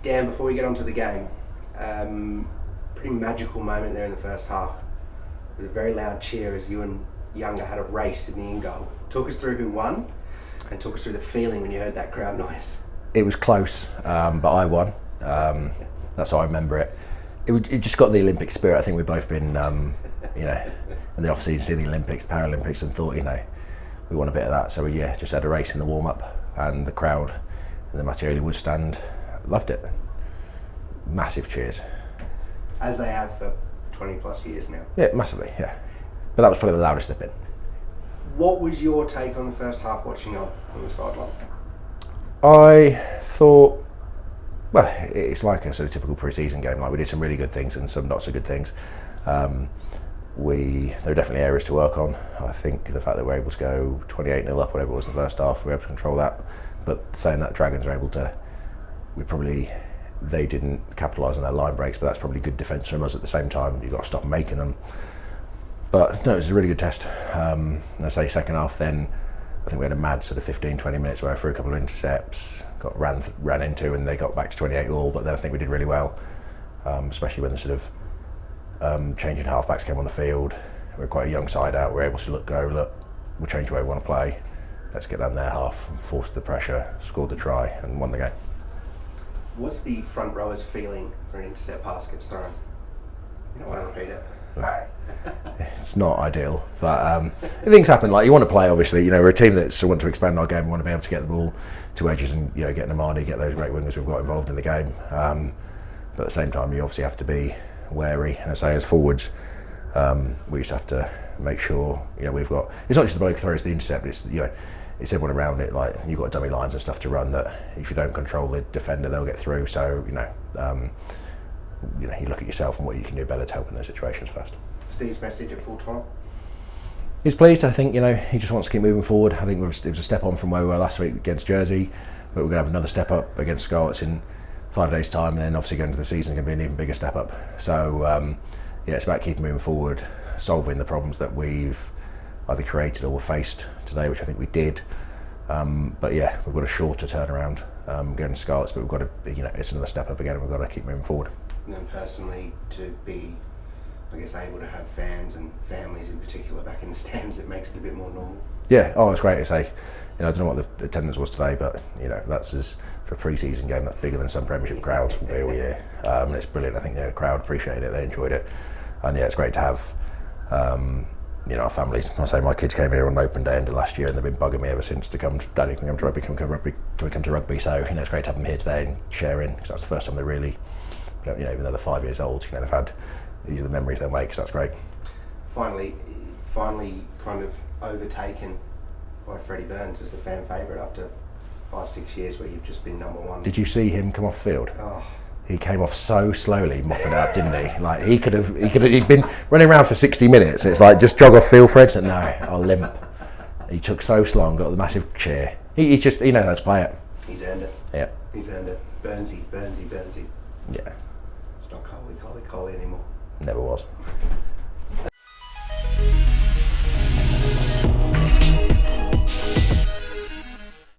Dan, before we get on to the game, pretty magical moment there in the first half. With a very loud cheer as you and Younger had a race in the in goal. Talk us through who won and talk us through the feeling when you heard that crowd noise. It was close, but I won. That's how I remember it. It just got the Olympic spirit. I think we've both been, in the off season, seeing the Olympics, Paralympics, and thought, we want a bit of that. So we just had a race in the warm up, and the crowd in the Mattioli Woods stand loved it. Massive cheers. As they have for 20 plus years now. Yeah, massively, yeah. But that was probably the loudest they've been. What was your take on the first half watching on the sideline? I thought, well, it's like a sort of typical pre-season game. Like, we did some really good things and some not so good things. There were definitely areas to work on. I think the fact that we're able to go 28-0 up, whatever it was in the first half, we were able to control that. But saying that, Dragons are able to, they didn't capitalise on their line breaks, but that's probably good defence from us at the same time. You've got to stop making them. But no, it was a really good test. I say second half then, I think we had a mad sort of 15-20 minutes where I threw a couple of intercepts, got ran into, and they got back to 28 all, but then I think we did really well, especially when the sort of changing halfbacks came on the field. We're quite a young side out, we're able to look, we'll change the way we want to play, let's get down their half, forced the pressure, scored the try and won the game. What's the front rowers feeling for an intercept pass gets thrown? You don't want to repeat it. It's not ideal, but things happen. Like, you want to play, obviously. We're a team that want to expand our game. We want to be able to get the ball to edges and get Namani, get those great wingers we've got involved in the game. But at the same time, you obviously have to be wary. And I say, as forwards, we just have to make sure we've got. It's not just the bloke who throws the intercept. It's it's everyone around it. Like, you've got dummy lines and stuff to run that if you don't control the defender, they'll get through. So you look at yourself and what you can do better to help in those situations first. Steve's message at full time? He's pleased. I think he just wants to keep moving forward. I think it was a step on from where we were last week against Jersey, but we're going to have another step up against Scarlets in 5 days' time, and then obviously going into the season is going to be an even bigger step up. So it's about keeping moving forward, solving the problems that we've either created or faced today, which I think we did. But yeah, we've got a shorter turnaround going to Scarlets, but we've got to, it's another step up again, and we've got to keep moving forward. And then personally, to be, I guess, able to have fans and families in particular back in the stands, it makes it a bit more normal. Yeah, it's great to say. I don't know what the attendance was today, but that's for a pre-season game, that's bigger than some Premiership crowds will be all year. And it's brilliant. I think the crowd appreciated it, they enjoyed it, and it's great to have our families. I say my kids came here on open day end of last year, and they've been bugging me ever since to come. Daddy, can we come to rugby? Can we come to rugby? So it's great to have them here today and sharing, because that's the first time they really, even though they're 5 years old, they've had. These are the memories they'll make, so that's great. Finally kind of overtaken by Freddie Burns as the fan favourite after 5-6 years where you've just been number one. Did you see him come off field? Oh. He came off so slowly, mopping it up, didn't he? Like, he'd been running around for 60 minutes, and it's like, just jog off field, Fred. And no, I'll limp. He took so slow and got the massive cheer. He knows how to play it. He's earned it. Yeah. He's earned it. Burnsy. Yeah. It's not Coley anymore. Never was.